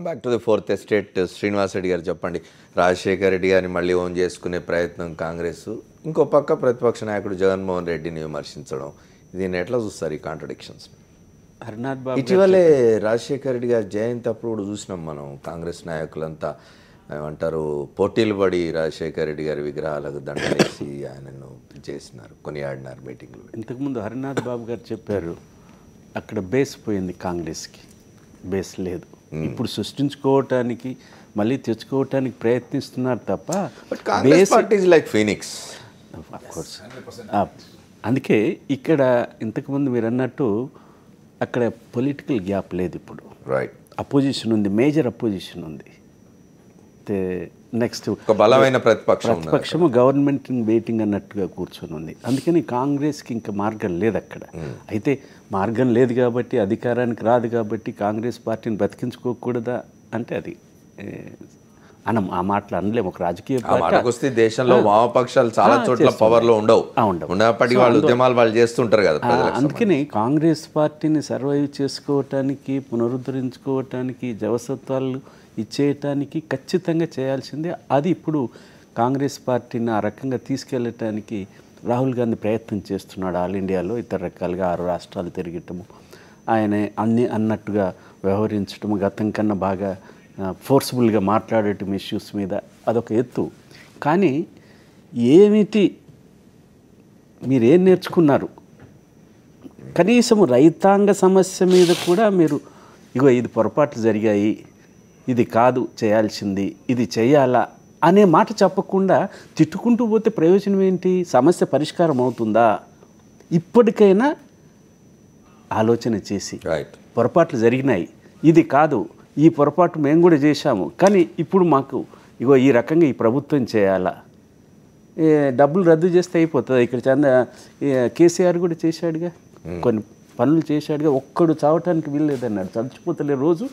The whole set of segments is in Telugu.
Back to the fourth estate. Srinivas Reddy గారు చెప్పండి, రాజశేఖర్ రెడ్డి గారిని మళ్ళీ ఓన్ చేసుకునే ప్రయత్నం కాంగ్రెస్, ఇంకో పక్క ప్రతిపక్ష నాయకుడు జగన్మోహన్ రెడ్డిని విమర్శించడం, దీన్ని ఎట్లా చూస్తారు ఈ కాంట్రడిక్షన్స్? హరినాథ్ బాబు ఇటీవలే రాజశేఖర్ రెడ్డి గారి జయంతి అప్పుడు కూడా చూసినాం మనం, కాంగ్రెస్ నాయకులంతా ఏమంటారు పోటీలు పడి రాజశేఖర్ రెడ్డి గారి విగ్రహాలకు దండలేసి ఆయనను చేసినారు, కొనియాడినారు మీటింగ్లు. ఇంతకుముందు హరినాథ్ బాబు గారు చెప్పారు, అక్కడ బేస్ పోయింది, కాంగ్రెస్కి బేస్ లేదు, ఇప్పుడు సృష్టించుకోవటానికి మళ్ళీ తెచ్చుకోవటానికి ప్రయత్నిస్తున్నారు తప్ప Congress party is like Phoenix. Of course అందుకే ఇక్కడ ఇంతకుముందు మీరు అన్నట్టు అక్కడ పొలిటికల్ గ్యాప్ లేదు, ఇప్పుడు రైట్ అపోజిషన్ ఉంది, మేజర్ అపోజిషన్ ఉంది. నెక్స్ట్ ఒక బలమైన ప్రతిపక్షము గవర్నమెంట్ వెయిటింగ్ అన్నట్టుగా కూర్చొని ఉంది. అందుకని కాంగ్రెస్కి ఇంకా మార్గం లేదు అక్కడ. అయితే మార్గం లేదు కాబట్టి, అధికారానికి రాదు కాబట్టి కాంగ్రెస్ పార్టీని బతికించుకోకూడదా అంటే అది ఆ మాటలు అనలేము. ఒక రాజకీయ పార్టీ దేశంలో వామపక్షాలు చాలా చోట్ల పవర్లో ఉండవు, ఉన్నప్పటికీ వాళ్ళు ఉద్యమాలు వాళ్ళు చేస్తుంటారు కదా. అందుకని కాంగ్రెస్ పార్టీని సర్వైవ్ చేసుకోవటానికి, పునరుద్ధరించుకోవటానికి, జవసత్వాలు ఇచ్చేయటానికి ఖచ్చితంగా చేయాల్సిందే. అది ఇప్పుడు కాంగ్రెస్ పార్టీని ఆ రకంగా తీసుకెళ్ళటానికి రాహుల్ గాంధీ ప్రయత్నం చేస్తున్నాడు. ఆల్ ఇండియాలో ఇతర రకాలుగా 6 రాష్ట్రాలు తిరగటము, ఆయన అన్నట్టుగా వ్యవహరించటము, గతం కన్నా బాగా ఫోర్స్ఫుల్గా మాట్లాడటం ఇష్యూస్ మీద, అదొక ఎత్తు. కానీ ఏమిటి మీరేం నేర్చుకున్నారు? కనీసం రైతాంగ సమస్య మీద కూడా మీరు ఇగో ఇది పొరపాట్లు జరిగాయి, ఇది కాదు చేయాల్సింది, ఇది చేయాలా అనే మాట చెప్పకుండా తిట్టుకుంటూ పోతే ప్రయోజనం ఏంటి? సమస్య పరిష్కారం అవుతుందా? ఇప్పటికైనా ఆలోచన చేసి పొరపాట్లు జరిగినాయి, ఇది కాదు, ఈ పొరపాటు మేము కూడా చేశాము, కానీ ఇప్పుడు మాకు ఇగో ఈ రకంగా ఈ ప్రభుత్వం చేయాలా, డబ్బులు రద్దు చేస్తే అయిపోతుంది. ఇక్కడ కేసీఆర్ కూడా చేశాడుగా, కొన్ని పనులు చేశాడుగా, ఒక్కడు చావటానికి వీల్లేదన్నాడు, చచ్చిపోతలే రోజు.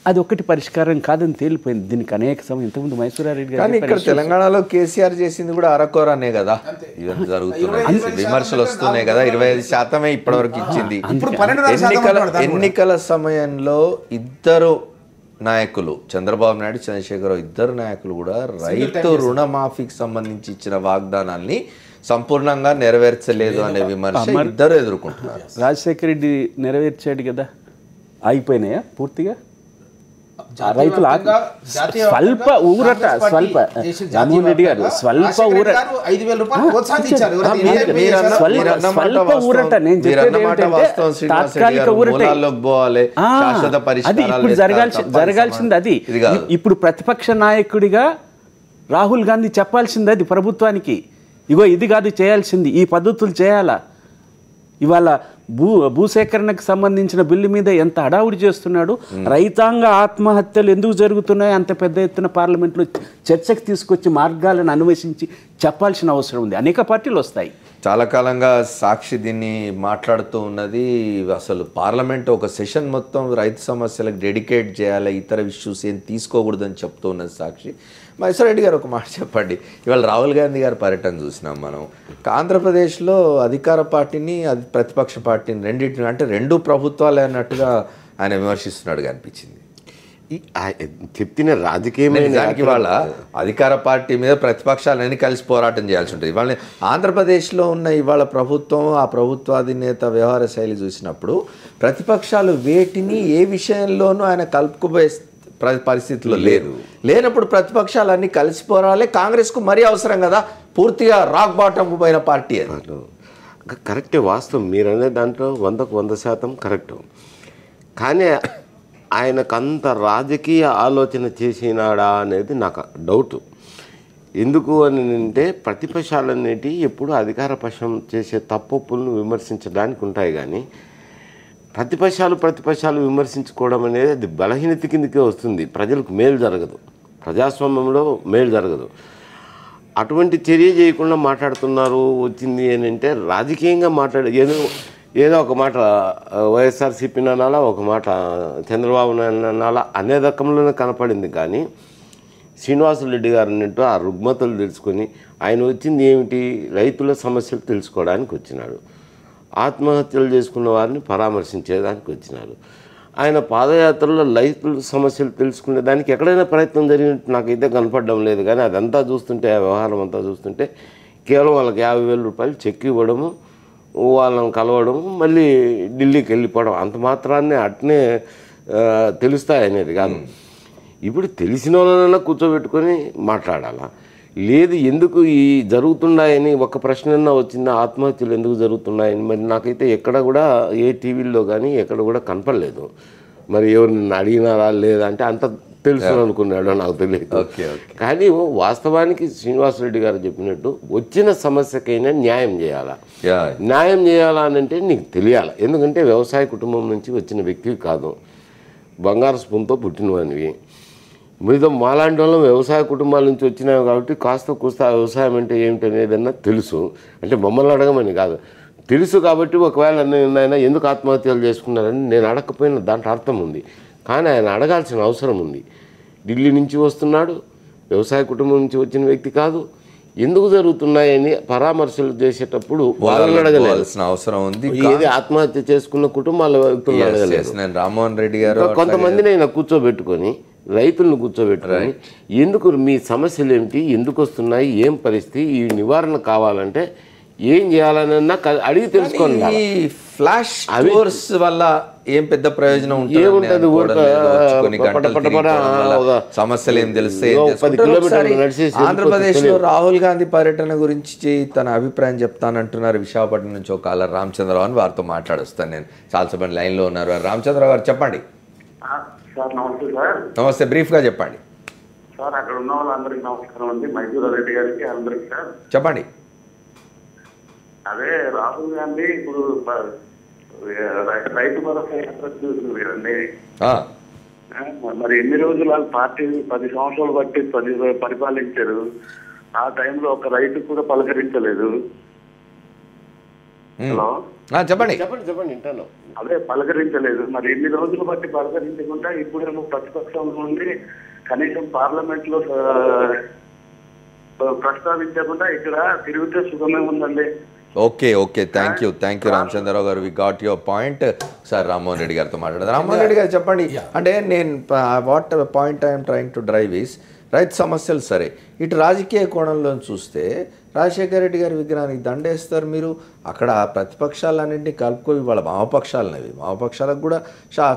అది ఒకటి పరిష్కారం కాదని తేలిపోయింది. దీనికి అనేక సమయం ఇంతకుముందు మైసూరారెడ్డి గారు, ఇక్కడ తెలంగాణలో కేసీఆర్ చేసింది కూడా అరకొరనే కదా, ఇవన్నీ జరుగుతున్నాయి, విమర్శలు వస్తున్నాయి కదా. 25% ఇప్పటివరకు ఇచ్చింది. ఎన్నికల సమయంలో ఇద్దరు నాయకులు, చంద్రబాబు నాయుడు, చంద్రశేఖరరావు, ఇద్దరు నాయకులు కూడా రైతు రుణమాఫీకి సంబంధించి ఇచ్చిన వాగ్దానాల్ని సంపూర్ణంగా నెరవేర్చలేదు అనే విమర్శ ఇద్దరు ఎదుర్కొంటున్నారు. రాజశేఖర రెడ్డి నెరవేర్చాడు కదా, ఆగిపోయినాయా పూర్తిగా? రైతులు స్వల్ప ఊరట, స్వల్ప జగన్మోహన్ రెడ్డి గారు స్వల్ప ఊరట, నేను చెప్పేది ఏంటంటే తాత్కాలిక ఊరటే, అది ఇప్పుడు జరగాల్సింది. అది ఇప్పుడు ప్రతిపక్ష నాయకుడిగా రాహుల్ గాంధీ చెప్పాల్సింది అది ప్రభుత్వానికి, ఇగో ఇది కాదు చేయాల్సింది, ఈ పద్ధతులు చేయాలా. ఇవాళ భూసేకరణకు సంబంధించిన బిల్లు మీద ఎంత హడావుడి చేస్తున్నాడు. రైతాంగ ఆత్మహత్యలు ఎందుకు జరుగుతున్నాయో అంత పెద్ద ఎత్తున పార్లమెంట్లో చర్చకు తీసుకొచ్చి మార్గాలను అన్వేషించి చెప్పాల్సిన అవసరం ఉంది. అనేక పార్టీలు వస్తాయి. చాలా కాలంగా సాక్షి దీన్ని మాట్లాడుతూ ఉన్నది. అసలు పార్లమెంట్ ఒక సెషన్ మొత్తం రైతు సమస్యలకు డెడికేట్ చేయాలి, ఇతర ఇష్యూస్ ఏం తీసుకోకూడదని చెప్తూ ఉన్నది సాక్షి. మైసూరెడ్డి గారు ఒక మాట చెప్పండి, ఇవాళ రాహుల్ గాంధీ గారి పర్యటన చూసినాం మనం. ఆంధ్రప్రదేశ్లో అధికార పార్టీని, ప్రతిపక్ష పార్టీని రెండింటిని, అంటే రెండు ప్రభుత్వాలే అన్నట్టుగా ఆయన విమర్శిస్తున్నాడుగా అనిపించింది. చెప్తున్న రాజకీయమైన వాళ్ళ అధికార పార్టీ మీద ప్రతిపక్షాలన్నీ కలిసి పోరాటం చేయాల్సి ఉంటుంది. ఇవాళ ఆంధ్రప్రదేశ్లో ఉన్న ఇవాళ ప్రభుత్వం, ఆ ప్రభుత్వాధినేత వ్యవహార శైలి చూసినప్పుడు ప్రతిపక్షాలు వేటిని ఏ విషయంలోనూ ఆయన కలుపుకుపోయే పరిస్థితిలో లేనప్పుడు ప్రతిపక్షాలన్నీ కలిసిపోరాలి. కాంగ్రెస్కు మరీ అవసరం కదా, పూర్తిగా రాక్ బాటంకు పోయిన పార్టీ అది. కరెక్టే, వాస్తవం మీరు అనే దాంట్లో 100కు 100% కరెక్టు. కానీ ఆయనకంత రాజకీయ ఆలోచన చేసినాడా అనేది నాకు డౌట్. ఎందుకు అని అంటే ప్రతిపక్షాలన్నిటి ఎప్పుడు అధికార పక్షం చేసే తప్పులను విమర్శించడానికి ఉంటాయి, కానీ ప్రతిపక్షాలు విమర్శించుకోవడం అనేది అది బలహీనత కిందకే వస్తుంది, ప్రజలకు మేలు జరగదు, ప్రజాస్వామ్యంలో మేలు జరగదు. అటువంటి చర్య చేయకుండా మాట్లాడుతున్నారు. వచ్చింది అని అంటే రాజకీయంగా ఏదో ఒక మాట వైఎస్ఆర్సీపీని అనాలా, ఒక మాట చంద్రబాబు నాయుడు అనాలా అనే రకంలోనే కనపడింది. కానీ శ్రీనివాసరెడ్డి గారు అన్నట్టు ఆ రుగ్మతలు తెలుసుకొని ఆయన వచ్చింది ఏమిటి, రైతుల సమస్యలు తెలుసుకోవడానికి వచ్చినాడు, ఆత్మహత్యలు చేసుకున్న వారిని పరామర్శించేదానికి వచ్చినారు. ఆయన పాదయాత్రలో రైతుల సమస్యలు తెలుసుకునే దానికి ఎక్కడైనా ప్రయత్నం జరిగినట్టు నాకైతే కనపడడం లేదు. కానీ అదంతా చూస్తుంటే, ఆ వ్యవహారం అంతా చూస్తుంటే కేవలం వాళ్ళకి 50,000 రూపాయలు చెక్ ఇవ్వడము, వాళ్ళని కలవడము, మళ్ళీ ఢిల్లీకి వెళ్ళిపోవడం, అంత మాత్రాన్ని అట్నే తెలుస్తాయి అనేది కాదు. ఇప్పుడు తెలిసిన వాళ్ళనైనా కూర్చోబెట్టుకొని మాట్లాడాలా, లేదు ఎందుకు ఈ జరుగుతున్నాయని ఒక ప్రశ్న వచ్చిందా, ఆత్మహత్యలు ఎందుకు జరుగుతున్నాయని మరి నాకైతే ఎక్కడ కూడా ఏ టీవీల్లో కానీ ఎక్కడ కూడా కనపడలేదు. మరి ఎవరిని అడిగినారా లేదా అంటే అంత తెలుసు అనుకున్నాడు, నాకు తెలియదు. కానీ వాస్తవానికి శ్రీనివాసరెడ్డి గారు చెప్పినట్టు వచ్చిన సమస్యకైనా న్యాయం చేయాలా. న్యాయం చేయాలా అంటే నీకు తెలియాలి. ఎందుకంటే వ్యవసాయ కుటుంబం నుంచి వచ్చిన వ్యక్తివి కాదు, బంగారు స్పూన్తో పుట్టినవానివి. మిగతా మాలాంటి వాళ్ళం వ్యవసాయ కుటుంబాల నుంచి వచ్చినాం కాబట్టి కాస్త కూస్తా వ్యవసాయం అంటే ఏమిటి అనేదన్నా తెలుసు. అంటే మమ్మల్ని అడగమని కాదు, తెలుసు. కాబట్టి ఒకవేళ ఆయన ఎందుకు ఆత్మహత్యలు చేసుకున్నారని నేను అడగకపోయినా దాంట్లో అర్థం ఉంది. కానీ ఆయన అడగాల్సిన అవసరం ఉంది. ఢిల్లీ నుంచి వస్తున్నాడు, వ్యవసాయ కుటుంబం నుంచి వచ్చిన వ్యక్తి కాదు. ఎందుకు జరుగుతున్నాయని పరామర్శలు చేసేటప్పుడు వాళ్ళని అడగలేల్సిన అవసరం ఉంది. ఏది ఆత్మహత్య చేసుకున్న కుటుంబాల వ్యక్తులను అడగలేదు. రామ్మోహన్ రెడ్డి గారు కొంతమందిని ఆయన కూర్చోబెట్టుకొని, రైతులను కూర్చోబెట్టుకొని, ఎందుకు మీ సమస్యలు ఏమిటి, ఎందుకు వస్తున్నాయి, ఏం పరిస్థితి, ఈ నివారణ కావాలంటే ఏం చేయాలన్నా అడిగి తెలుసుకోండి. ఫ్లాష్ స్టోర్స్ వల్ల ఏం పెద్ద ప్రయోజనం ఏముంటది, సమస్యలు ఏం తెలిస్తే. ఆంధ్రప్రదేశ్ లో రాహుల్ గాంధీ పర్యటన గురించి తన అభిప్రాయం చెప్తానంటున్నారు విశాఖపట్నం నుంచి ఒక కాలర్ రామచంద్రరావు అని, వారితో మాట్లాడుస్తాను నేను. చాలాసేపు లైన్ లో ఉన్నారు. రామచంద్రరావు గారు చెప్పండి. నమస్తే, బ్రీఫ్ గా చెప్పండి సార్. అక్కడ ఉన్న వాళ్ళందరికీ నమస్కారం అండి, మైసూర్ రెడ్డి గారికి అందరికి. సార్ చెప్పండి. అదే రాహుల్ గాంధీ ఇప్పుడు రైతు భరోసా యాత్ర చూసింది కదండి. మరి ఎన్ని రోజులు వాళ్ళు పార్టీ 10 సంవత్సరాలు బట్టి పరిపాలించారు. ఆ టైంలో ఒక రైతు కూడా పలకరించలేదు. హలో చెప్పండి చెప్పండి. అదే పలకరించలేదు. మరి ఎన్ని రోజులు బట్టి పలకరించకుండా ఇప్పుడేమో ప్రతిపక్షం నుండి కనీసం పార్లమెంట్ లో ప్రస్తావించకుండా ఇక్కడ తిరిగితే సుఖమే ఉందండి. ఓకే, థ్యాంక్ యూ రామచంద్రరావు గారు. We got your point. Sir Rammohan Reddy గారితో మాట్లాడదాం. రామ్మోహన్ రెడ్డి గారు చెప్పండి. అంటే నేను what point I'm trying to drive is రైతు సమస్యలు సరే, ఇటు రాజకీయ కోణంలో చూస్తే రాజశేఖర రెడ్డి గారి విగ్రహానికి దండేస్తారు మీరు. అక్కడ ప్రతిపక్షాలన్నింటినీ కలుపుకొని వాళ్ళ వామపక్షాలనేవి, వామపక్షాలకు కూడా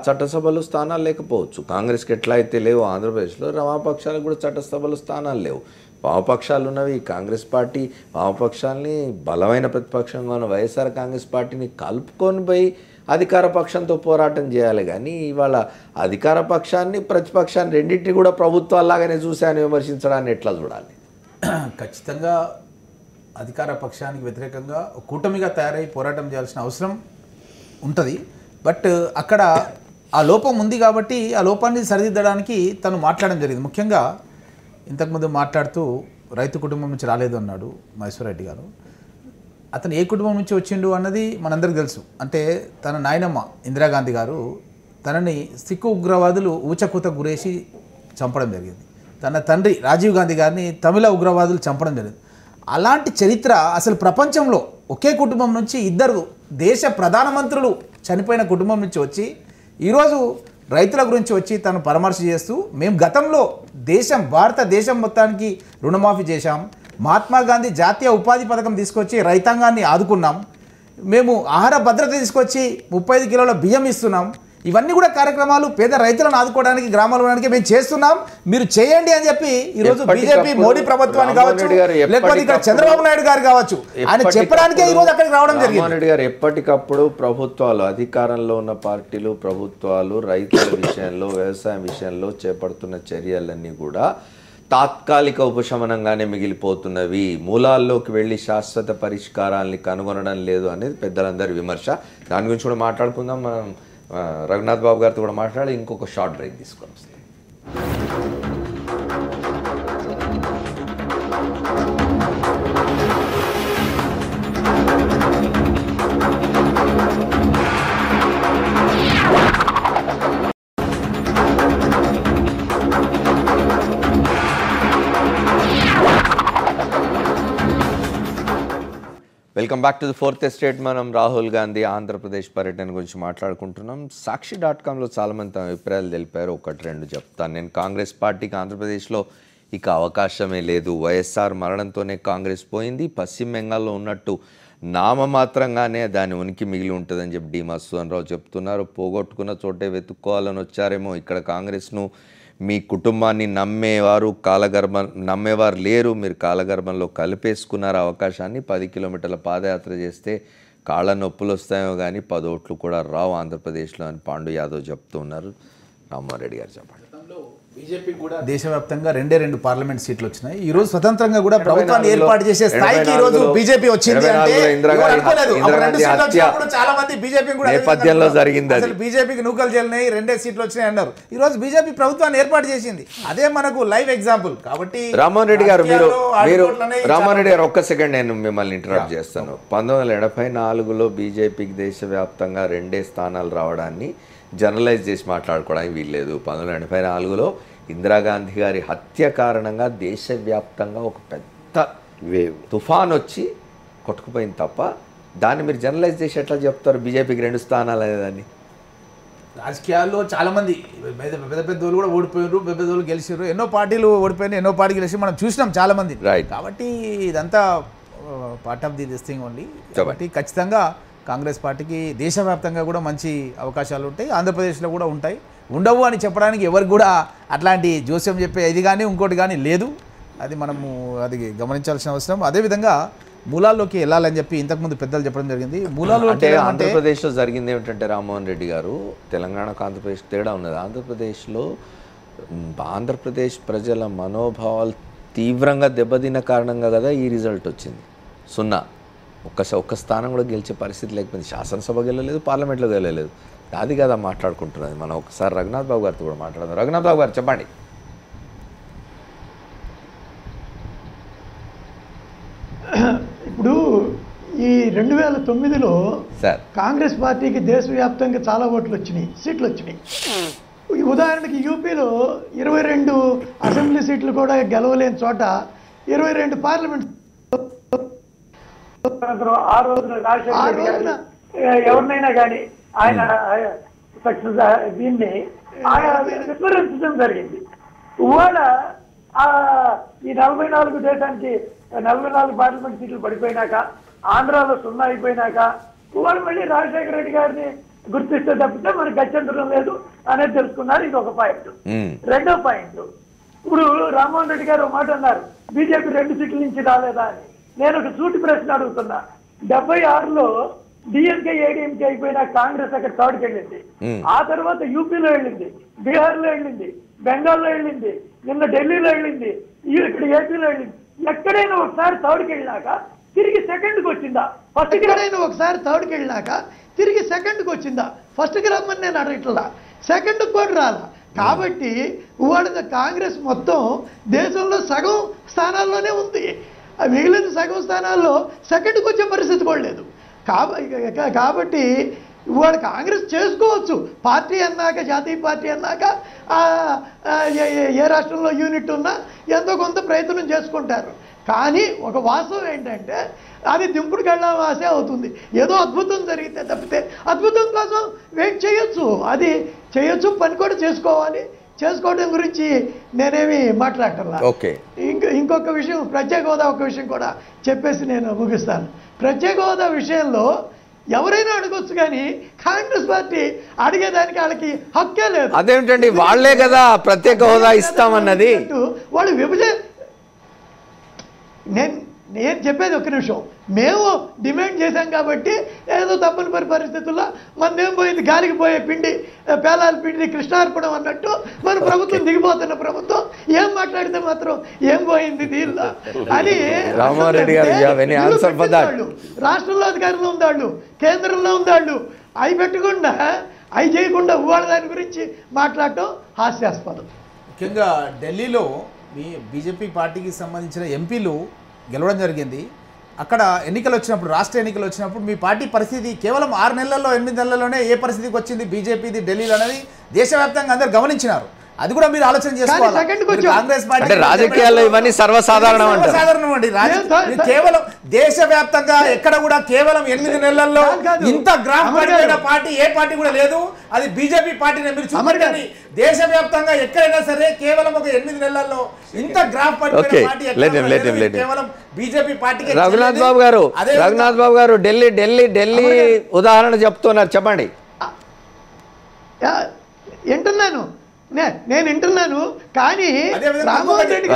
చట్టసభలు స్థానాలు లేకపోవచ్చు. కాంగ్రెస్కి ఎట్లా అయితే లేవు ఆంధ్రప్రదేశ్లో, వామపక్షాలకు కూడా చట్టసభలు స్థానాలు లేవు. వామపక్షాలు ఉన్నవి. కాంగ్రెస్ పార్టీ వామపక్షాలని బలమైన ప్రతిపక్షంగా ఉన్న వైఎస్ఆర్ కాంగ్రెస్ పార్టీని కలుపుకొని పోయి అధికార పక్షంతో పోరాటం చేయాలి. కానీ ఇవాళ అధికార పక్షాన్ని ప్రతిపక్షాన్ని రెండింటినీ కూడా ప్రభుత్వాల్లాగానే చూశాను విమర్శించడాన్ని ఎట్లా చూడాలి? ఖచ్చితంగా అధికార పక్షానికి వ్యతిరేకంగా కూటమిగా తయారై పోరాటం చేయాల్సిన అవసరం ఉంటుంది. బట్ అక్కడ ఆ లోపం ఉంది కాబట్టి ఆ లోపాన్ని సరిదిద్దడానికి తను మాట్లాడడం జరిగింది. ముఖ్యంగా ఇంతకుముందు మాట్లాడుతూ రైతు కుటుంబం నుంచి రాలేదు అన్నాడు మహేశ్వర్ రెడ్డి గారు. అతను ఏ కుటుంబం నుంచి వచ్చిండు అన్నది మనందరికీ తెలుసు. అంటే తన నాయనమ్మ ఇందిరాగాంధీ గారు తనని సిక్కు ఉగ్రవాదులు ఊచకూత గురేసి చంపడం జరిగింది. తన తండ్రి రాజీవ్ గాంధీ గారిని తమిళ ఉగ్రవాదులు చంపడం జరిగింది. అలాంటి చరిత్ర అసలు ప్రపంచంలో ఒకే కుటుంబం నుంచి 2 దేశ ప్రధానమంత్రులు చనిపోయిన కుటుంబం నుంచి వచ్చి ఈరోజు రైతుల గురించి వచ్చి తను పరామర్శ చేస్తూ, మేము గతంలో భారతదేశం మొత్తానికి రుణమాఫీ చేశాం, మహాత్మా గాంధీ జాతీయ ఉపాధి పథకం తీసుకొచ్చి రైతాంగాన్ని ఆదుకున్నాం, మేము ఆహార భద్రత తీసుకొచ్చి 35 కిలోల బియ్యం ఇస్తున్నాం, ఇవన్నీ కూడా కార్యక్రమాలు పేద రైతులను ఆదుకోవడానికి గ్రామాలకు మేము చేస్తున్నాం, మీరు చేయండి అని చెప్పి ఈరోజు బీజేపీ మోడీ ప్రభుత్వాన్ని కావచ్చు, లేకపోతే ఇక్కడ చంద్రబాబు నాయుడు గారు కావచ్చు, ఆయన చెప్పడానికే ఈరోజు అక్కడికి రావడం జరిగింది. రెడ్డి గారు ఎప్పటికప్పుడు ప్రభుత్వాలు, అధికారంలో ఉన్న పార్టీలు, ప్రభుత్వాలు రైతుల విషయంలో, వ్యవసాయం విషయంలో చేపడుతున్న చర్యలన్నీ కూడా తాత్కాలిక ఉపశమనంగానే మిగిలిపోతున్నవి, మూలాల్లోకి వెళ్ళి శాశ్వత పరిష్కారాన్ని కనుగొనడం లేదు అనేది పెద్దలందరి విమర్శ. దాని గురించి కూడా మాట్లాడుకుందాం. మనం రఘునాథ్ బాబు గారితో కూడా మాట్లాడి ఇంకొక షార్ట్ బ్రేక్ తీసుకొని వస్తాం. Welcome back to the fourth estate. మనం రాహుల్ గాంధీ ఆంధ్రప్రదేశ్ పర్యటన గురించి మాట్లాడుకుంటున్నాం. సాక్షి.comలో చాలామంది తమ అభిప్రాయాలు తెలిపారు. ఒకటి రెండు చెప్తాను నేను. కాంగ్రెస్ పార్టీకి ఆంధ్రప్రదేశ్లో ఇక అవకాశమే లేదు. వైఎస్ఆర్ మరణంతోనే కాంగ్రెస్ పోయింది. పశ్చిమ బెంగాల్లో ఉన్నట్టు నామమాత్రంగానే దాని ఉనికి మిగిలి ఉంటుందని చెప్పి డి మధుసూదన్ రావు చెప్తున్నారు. పోగొట్టుకున్న చోటే వెతుక్కోవాలని వచ్చారేమో. ఇక్కడ కాంగ్రెస్ను మీ కుటుంబాన్ని నమ్మేవారు లేరు. మీరు కాలగర్భంలో కలిపేసుకున్నారు అవకాశాన్ని. 10 కిలోమీటర్ల పాదయాత్ర చేస్తే కాళ్ళ నొప్పులు వస్తాయో కానీ 10 ఓట్లు కూడా రావు ఆంధ్రప్రదేశ్లో అని పాండు యాదవ్ చెప్తున్నారు. రామ్మోహన్ రెడ్డి గారు చెప్పండి. బీజేపీ కూడా దేశవ్యాప్తంగా 2 పార్లమెంట్ సీట్లు వచ్చినాయి. ఈ రోజు స్వతంత్రంగా కూడా ప్రభుత్వాన్ని ఏర్పాటు చేసే స్థాయికి ఈ రోజు బీజేపీ వచ్చింది అంటే చాలా మంది బీజేపీ కూడా నేపథ్యంలో జరిగింది. అసలు బీజేపీకి నూకలు చెల్లినాయి, 2 సీట్లు వచ్చినాయి అన్నారు. ఈ రోజు బీజేపీ ప్రభుత్వాన్ని ఏర్పాటు చేసింది. అదే మనకు లైవ్ ఎగ్జాంపుల్. కాబట్టి రామ్మోహన్ రెడ్డి గారు రామ్మోహన్ రెడ్డి గారు ఒక్క సెకండ్ నేను మిమ్మల్ని ఇంటరప్ట్ చేస్తాను. 1984లో బీజేపీకి దేశవ్యాప్తంగా 2 స్థానాలు రావడాన్ని జనరలైజ్ చేసి మాట్లాడుకోవడానికి వీల్లేదు. 1984లో ఇందిరాగాంధీ గారి హత్య కారణంగా దేశవ్యాప్తంగా ఒక పెద్ద తుఫాన్ వచ్చి కొట్టుకుపోయింది తప్ప దాన్ని మీరు జనరలైజ్ చేసి ఎట్లా చెప్తారు బీజేపీకి 2 స్థానాలు అనేదాన్ని? రాజకీయాల్లో చాలా మంది పెద్ద పెద్దోళ్ళు కూడా ఓడిపోయారు, పెద్ద పెద్దోళ్ళు గెలిచారు. ఎన్నో పార్టీలు ఓడిపోయినాయి, ఎన్నో పార్టీ గెలిచి మనం చూసినాం చాలా మంది. కాబట్టి ఇదంతా part of this thing only. కాబట్టి ఖచ్చితంగా కాంగ్రెస్ పార్టీకి దేశవ్యాప్తంగా కూడా మంచి అవకాశాలు ఉంటాయి, ఆంధ్రప్రదేశ్లో కూడా ఉంటాయి. ఉండవు అని చెప్పడానికి ఎవరికి కూడా అట్లాంటి జోస్యం చెప్పే ఇది కానీ ఇంకోటి కానీ లేదు. అది మనము అది గమనించాల్సిన అవసరం. అదేవిధంగా మూలాల్లోకి వెళ్ళాలని చెప్పి ఇంతకుముందు పెద్దలు చెప్పడం జరిగింది. మూలాల్లో అంటే ఆంధ్రప్రదేశ్లో జరిగింది ఏమిటంటే రామ్మోహన్ రెడ్డి గారు, తెలంగాణకు ఆంధ్రప్రదేశ్ తేడా ఉన్నది. ఆంధ్రప్రదేశ్ ప్రజల మనోభావాలు తీవ్రంగా దెబ్బతిన్న కారణంగా కదా ఈ రిజల్ట్ వచ్చింది. 0 ఒక్క స్థానం కూడా గెలిచే పరిస్థితి లేకపోయింది. శాసనసభ గెలలేదు, పార్లమెంట్లో గెలలేదు. అది కదా మాట్లాడుకుంటున్నది. మనం ఒకసారి రఘునాథ్ బాబు గారితో కూడా మాట్లాడదాం. రఘునాథ్ బాబు గారు చెప్పండి. ఇప్పుడు ఈ 2009లో కాంగ్రెస్ పార్టీకి దేశవ్యాప్తంగా చాలా సీట్లు వచ్చినాయి. ఉదాహరణకి యూపీలో 22 అసెంబ్లీ సీట్లు కూడా గెలవలేని చోట 22 పార్లమెంట్. ఆ రోజున రాజశేఖర ఎవరినైనా కానీ ఆయన సక్సెస్ దీన్ని విస్మరించడం జరిగింది. ఇవాళ ఈ 44 దేశానికి 44 పార్లమెంట్ సీట్లు పడిపోయినాక, ఆంధ్రాలో 0 అయిపోయినాక ఇవాళ మళ్ళీ రాజశేఖర రెడ్డి గారిని గుర్తిస్తే తప్పితే మనకి గత్యంతరం లేదు అనేది తెలుసుకున్నారు. ఇది ఒక పాయింట్. రెండో పాయింట్, ఇప్పుడు రామ్మోహన్ రెడ్డి గారు మాట అన్నారు, బీజేపీ 2 సీట్ల నుంచి రాలేదా అని. నేను ఒక సూటి ప్రశ్న అడుగుతున్నా. 76లో డిఎంకే ఏడీఎంకే అయిపోయినా కాంగ్రెస్ అక్కడ థర్డ్కి వెళ్ళింది. ఆ తర్వాత యూపీలో వెళ్ళింది, బీహార్లో వెళ్ళింది, బెంగాల్లో వెళ్ళింది, నిన్న ఢిల్లీలో వెళ్ళింది, ఇక్కడ ఏపీలో వెళ్ళింది. ఎక్కడైనా ఒకసారి థర్డ్కి వెళ్ళినాక తిరిగి సెకండ్కి వచ్చిందా? ఎక్కడైనా ఒకసారి థర్డ్కి వెళ్ళినాక తిరిగి సెకండ్కి వచ్చిందా? ఫస్ట్కి రమ్మని నేను అడగట్లా, సెకండ్కి కూడా రాలా. కాబట్టి ఇవాళ కాంగ్రెస్ మొత్తం దేశంలో సగం స్థానాల్లోనే ఉంది. మిగిలిన సగం స్థానాల్లో సెకండ్కి వచ్చే పరిస్థితి కూడా లేదు. కాబట్టి ఇవాళ కాంగ్రెస్ చేసుకోవచ్చు. పార్టీ అన్నాక, జాతీయ పార్టీ అన్నాక ఏ రాష్ట్రంలో యూనిట్ ఉన్నా ఎంతో కొంత ప్రయత్నం చేసుకుంటారు. కానీ ఒక వాస్తవం ఏంటంటే అది దింపుడుకి వెళ్ళడం ఆశే అవుతుంది. ఏదో అద్భుతం జరిగితే తప్పితే అద్భుతం కోసం వెయిట్ చేయొచ్చు, అది చేయొచ్చు, పని కూడా చేసుకోవాలి. చేసుకోవడం గురించి నేనేమి మాట్లాడటంలా. ఇంకొక విషయం, ప్రత్యేక హోదా ఒక విషయం కూడా చెప్పేసి నేను ముగిస్తాను. ప్రత్యేక హోదా విషయంలో ఎవరైనా అడగొచ్చు, కానీ కాంగ్రెస్ పార్టీ అడిగేదానికి వాళ్ళకి హక్కే లేదు. అదేమిటండి, వాళ్లే కదా ప్రత్యేక హోదా ఇస్తామన్నది. వాళ్ళు నేను చెప్పేది ఒక నిమిషం. మేము డిమాండ్ చేశాం కాబట్టి ఏదో తప్పనిపరి పరిస్థితుల్లో మనదేం పోయింది, గాలికి పోయే పిండి పేలాల పిండి కృష్ణార్పణం అన్నట్టు మన ప్రభుత్వం దిగిపోతున్న ప్రభుత్వం ఏం మాట్లాడితే మాత్రం ఏం పోయింది దీనిలో అని రాష్ట్రంలో అధికారంలో ఉందాళ్ళు, కేంద్రంలో ఉందాళ్ళు, అవి పెట్టకుండా అవి చేయకుండా ఇవాళ దాని గురించి మాట్లాడటం హాస్యాస్పదం. ముఖ్యంగా ఢిల్లీలో మీ బీజేపీ పార్టీకి సంబంధించిన ఎంపీలు గెలవడం జరిగింది. అక్కడ ఎన్నికలు వచ్చినప్పుడు, రాష్ట్ర ఎన్నికలు వచ్చినప్పుడు మీ పార్టీ పరిస్థితి కేవలం 6 నెలల్లో 8 నెలల్లోనే ఏ పరిస్థితికి వచ్చింది బీజేపీది ఢిల్లీలో అనేది దేశవ్యాప్తంగా అందరూ గమనించినారు. అది కూడా మీరు ఆలోచన చేసుకోవాలి. సెకండ్కి మీరు వచ్చాం. కాంగ్రెస్ పార్టీ అంటే రాజకీయాల్లో ఇవన్నీ సర్వసాధారణం అంటారు. సర్వసాధారణం అండి. మీరు కేవలం దేశవ్యాప్తంగా ఎక్కడ కూడా కేవలం 8 నెలల్లో ఇంత గ్రాఫ్ పడిపోయిన పార్టీ ఏ పార్టీ కూడా లేదు. అది బీజేపీ పార్టీని మీరు చూడండి. దేశవ్యాప్తంగా ఎక్కడైనా సరే కేవలం ఒక 8 నెలల్లో ఇంత గ్రాఫ్ పడిపోయిన పార్టీ కేవలం బీజేపీ పార్టీకి. రఘునాథ్ బాబు గారు ఢిల్లీ ఉదాహరణ చెప్తున్నారు, చెప్పండి. వింటున్నాను, నేను వింటున్నాను. కానీ రామ్మోహన్ రెడ్డి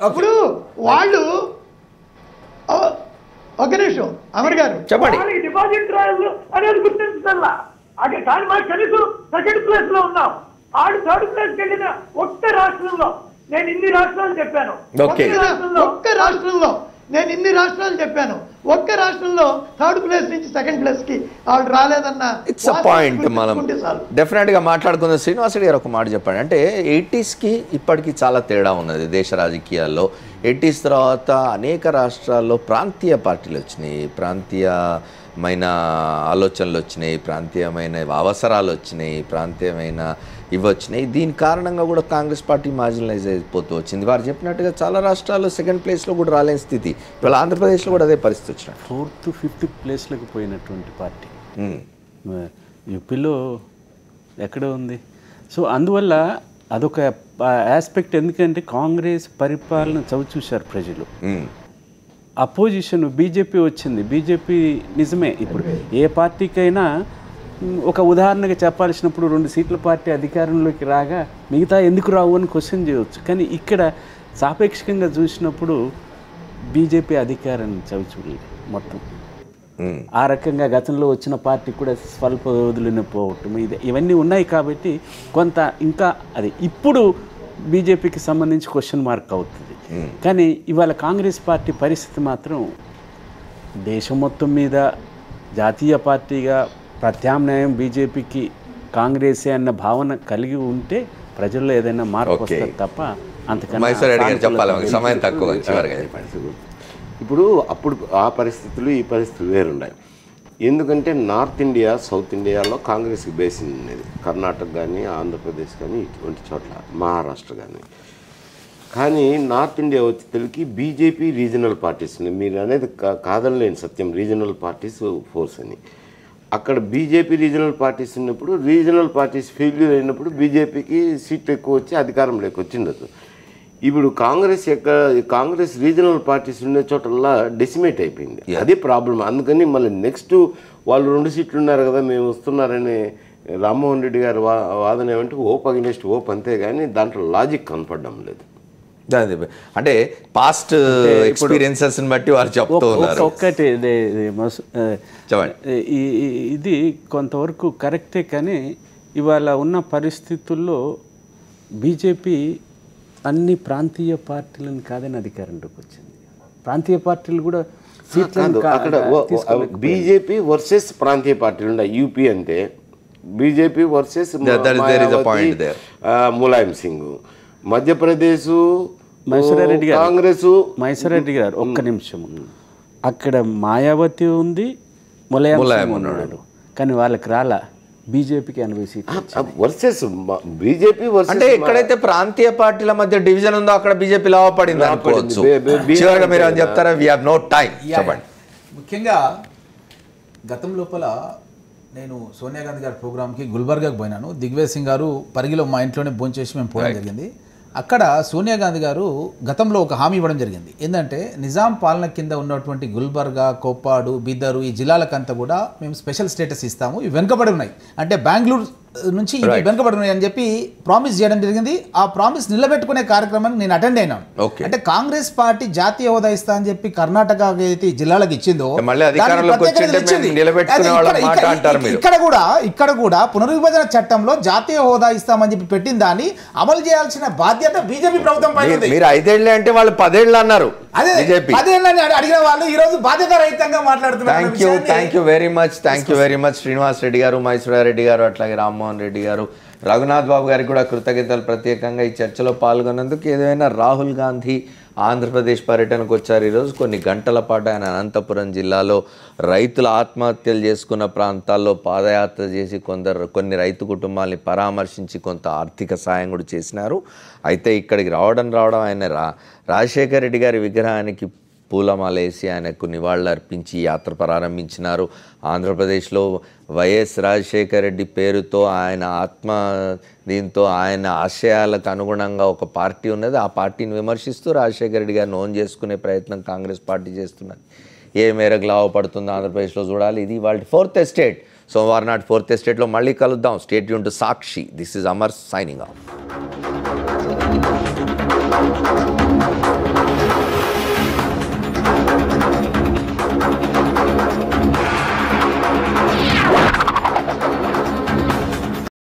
ఇప్పుడు వాళ్ళు ఒక నిమిషం అమర్ గారు చెప్పండి. డిపాజిట్ అనేది గుర్తించల్లా అదే కానీ మా కనీసం సెకండ్ ప్లేస్ లో ఉన్నాం. ఆడు థర్డ్ ప్లేస్ వెళ్ళిన ఒక్క రాష్ట్రంలో నేను ఇన్ని రాష్ట్రాలు చెప్పాను. ఒక్క రాష్ట్రంలో నేను ఇన్ని రాష్ట్రాలు చెప్పాను. ఒక్క రాష్ట్రంలో థర్డ్ ప్లేస్ నుంచి సెకండ్ ప్లేస్ కి వాళ్ళు రాలేదన్న ఇట్స్ అ పాయింట్. మనం డెఫినెట్ గా మాట్లాడుకున్న శ్రీనివాసరెడ్డి గారు ఒక మాట చెప్పండి. అంటే 80s కి ఇప్పటికీ చాలా తేడా ఉన్నది దేశ రాజకీయాల్లో. 80s తర్వాత అనేక రాష్ట్రాల్లో ప్రాంతీయ పార్టీలు వచ్చినాయి, ప్రాంతీయమైన ఆలోచనలు వచ్చినాయి, ప్రాంతీయమైన అవసరాలు వచ్చినాయి, ప్రాంతీయమైన ఇవి వచ్చినాయి. దీని కారణంగా కూడా కాంగ్రెస్ పార్టీ మార్జినలైజ్ అయిపోతూ వచ్చింది. వారు చెప్పినట్టుగా చాలా రాష్ట్రాల్లో సెకండ్ ప్లేస్లో కూడా రాలేని స్థితి. ఇవాళ ఆంధ్రప్రదేశ్లో కూడా అదే పరిస్థితి వచ్చినట్టు. 4th, 5th ప్లేస్లకు పోయినటువంటి పార్టీ యూపీలో ఎక్కడ ఉంది. సో అందువల్ల అదొక ఆస్పెక్ట్. ఎందుకంటే కాంగ్రెస్ పరిపాలన చవిచూశారు ప్రజలు. అపోజిషన్ బీజేపీ వచ్చింది. బీజేపీ నిజమే ఇప్పుడు ఏ పార్టీకైనా ఒక ఉదాహరణగా చెప్పాల్సినప్పుడు 2 సీట్ల పార్టీ అధికారంలోకి రాగా మిగతా ఎందుకు రావు అని క్వశ్చన్ చేయవచ్చు. కానీ ఇక్కడ సాపేక్షంగా చూసినప్పుడు బీజేపీ అధికారాన్ని చవిచూడలేదు మొత్తం. ఆ రకంగా గతంలో వచ్చిన పార్టీ కూడా స్వల్ప వ్యవధిలోనే పోవటం ఇవన్నీ ఉన్నాయి. కాబట్టి కొంత ఇంకా అది ఇప్పుడు బీజేపీకి సంబంధించి క్వశ్చన్ మార్క్ అవుతుంది. కానీ ఇవాళ కాంగ్రెస్ పార్టీ పరిస్థితి మాత్రం దేశం మొత్తం మీద జాతీయ పార్టీగా ప్రత్యామ్నాయం బీజేపీకి కాంగ్రెసే అన్న భావన కలిగి ఉంటే ప్రజల్లో ఏదైనా మార్పు వస్తుంది తప్ప అంతకన్నా. సమయం తక్కువ. ఇప్పుడు అప్పుడు ఆ పరిస్థితులు ఈ పరిస్థితులు వేరున్నాయి. ఎందుకంటే నార్త్ ఇండియా, సౌత్ ఇండియాలో కాంగ్రెస్కి బేసింగ్ ఉండేది. కర్ణాటక కానీ, ఆంధ్రప్రదేశ్ కానీ, ఇటువంటి చోట్ల మహారాష్ట్ర కానీ. కానీ నార్త్ ఇండియా వచ్చేసరికి బీజేపీ రీజనల్ పార్టీస్ ఉన్నాయి. మీరు అనేది కాదనలేని సత్యం, రీజనల్ పార్టీస్ ఫోర్స్ అని. అక్కడ బీజేపీ రీజనల్ పార్టీస్ ఉన్నప్పుడు, రీజనల్ పార్టీస్ ఫెయిల్యూర్ అయినప్పుడు బీజేపీకి సీట్లు ఎక్కువ వచ్చి అధికారంలోకి వచ్చిండదు. ఇప్పుడు కాంగ్రెస్ రీజనల్ పార్టీస్ ఉన్న చోటల్లా డెసిమేట్ అయిపోయింది. అది ప్రాబ్లం. అందుకని మళ్ళీ నెక్స్ట్ వాళ్ళు 2 సీట్లు ఉన్నారు కదా మేము వస్తున్నారని రామ్మోహన్ రెడ్డి గారు వాదన ఏమంటే ఓప్ అగెనిస్ట్ ఓప్ అంతే, కానీ దాంట్లో లాజిక్ కనపడడం లేదు. అంటే పాస్ట్ ఎక్స్పీరియన్సెస్ బట్టి వారు చెప్తూ ఉన్నారు. ఒక్కటి ఇది కొంతవరకు కరెక్టే. కానీ ఇవాళ ఉన్న పరిస్థితుల్లో బీజేపీ అన్ని ప్రాంతీయ పార్టీలను కాదని అధికారంలోకి వచ్చింది. ప్రాంతీయ పార్టీలు కూడా అక్కడ బీజేపీ వర్సెస్ ప్రాంతీయ పార్టీలు ఉన్నాయి. యూపీ అంటే బీజేపీ వర్సెస్ ములాయం సింగ్, మధ్యప్రదేశ్ కాంగ్రెస్. మైసరెడ్డి గారు ఒక్క నిమిషం, అక్కడ మాయావతి ఉంది, ములాయం ఉన్నాడు. కానీ వాళ్ళకి రాలా. బీజేపీకి 80 సీట్లు వర్సెస్ బీజేపీ. అంటే ఎక్కడైతే ప్రాంతీయ పార్టీల మధ్య డివిజన్ ఉందో అక్కడ బీజేపీ లాభపడింది అనుకోవచ్చు. మీరు అని చెప్తారా? We have no time. చెప్పండి. ముఖ్యంగా గతం లోపల నేను సోనియా గాంధీ గారి ప్రోగ్రామ్కి గుల్బర్గాకి పోయినాను. దిగ్విజయ్ సింగ్ గారు పరిగిలో మా ఇంట్లోనే భోంచేసి మేము పోవడం జరిగింది. అక్కడ సోనియా గాంధీ గారు గతంలో ఒక హామీ ఇవ్వడం జరిగింది. ఏంటంటే నిజాం పాలన కింద ఉన్నటువంటి గుల్బర్గా, కోప్పాడు, బిదరు ఈ జిల్లాలకంతా కూడా మేము స్పెషల్ స్టేటస్ ఇస్తాము, ఇవి వెనుకబడి ఉన్నాయి, అంటే బెంగళూరు నుంచి ఇవి వెనుకబడి ఉన్నాయి అని చెప్పి ప్రామిస్ చేయడం జరిగింది. ఆ ప్రామిస్ నిలబెట్టుకునే కార్యక్రమాన్ని నేను అటెండ్ అయినాను. అంటే కాంగ్రెస్ పార్టీ జాతీయ హోదా ఇస్తా అని చెప్పి కర్ణాటక అయితే జిల్లాలకు ఇచ్చిందో ఇక్కడ కూడా పునర్విభజన చట్టంలో జాతీయ హోదా ఇస్తామని చెప్పి పెట్టిన దాన్ని అమలు చేయాల్సిన బాధ్యత బీజేపీ ప్రభుత్వం పైన ఉంది. మీరు 5 ఏళ్లే అంటే వాళ్ళు 10 ఏళ్ళు అన్నారు. అదే 10 ఏళ్ళని అడిగిన వాళ్ళు ఈ రోజు బాధ్యత రహితంగా మాట్లాడుతున్నారు. Thank you very much Srinivas Reddy గారు, మైసూరారెడ్డి గారు, అట్లాగే రామ్మోహన్ రెడ్డి గారు, రఘునాథ్ బాబు గారికి కూడా కృతజ్ఞతలు ప్రత్యేకంగా ఈ చర్చలో పాల్గొన్నందుకు. ఏదైనా రాహుల్ గాంధీ ఆంధ్రప్రదేశ్ పర్యటనకు వచ్చారు. ఈరోజు కొన్ని గంటల పాటు ఆయన అనంతపురం జిల్లాలో రైతులు ఆత్మహత్యలు చేసుకున్న ప్రాంతాల్లో పాదయాత్ర చేసి కొన్ని రైతు కుటుంబాలని పరామర్శించి కొంత ఆర్థిక సాయం కూడా చేసినారు. అయితే ఇక్కడికి రావడం ఆయన రాజశేఖర రెడ్డి గారి విగ్రహానికి పూలమాల వేసి ఆయనకు నివాళులర్పించి యాత్ర ప్రారంభించినారు. ఆంధ్రప్రదేశ్లో వైఎస్ రాజశేఖర రెడ్డి పేరుతో ఆయన దీంతో ఆయన ఆశయాలకు అనుగుణంగా ఒక పార్టీ ఉన్నది. ఆ పార్టీని విమర్శిస్తూ రాజశేఖర రెడ్డి గారిని ఓన్ చేసుకునే ప్రయత్నం కాంగ్రెస్ పార్టీ చేస్తున్నది. ఏ మేరకు లాభపడుతుందో ఆంధ్రప్రదేశ్లో చూడాలి. ఇది వాళ్ళ 4th ఎస్టేట్. సోమవారం నాటి 4th ఎస్టేట్లో మళ్ళీ కలుద్దాం. Stay tune to Sakshi. This is Amar signing off.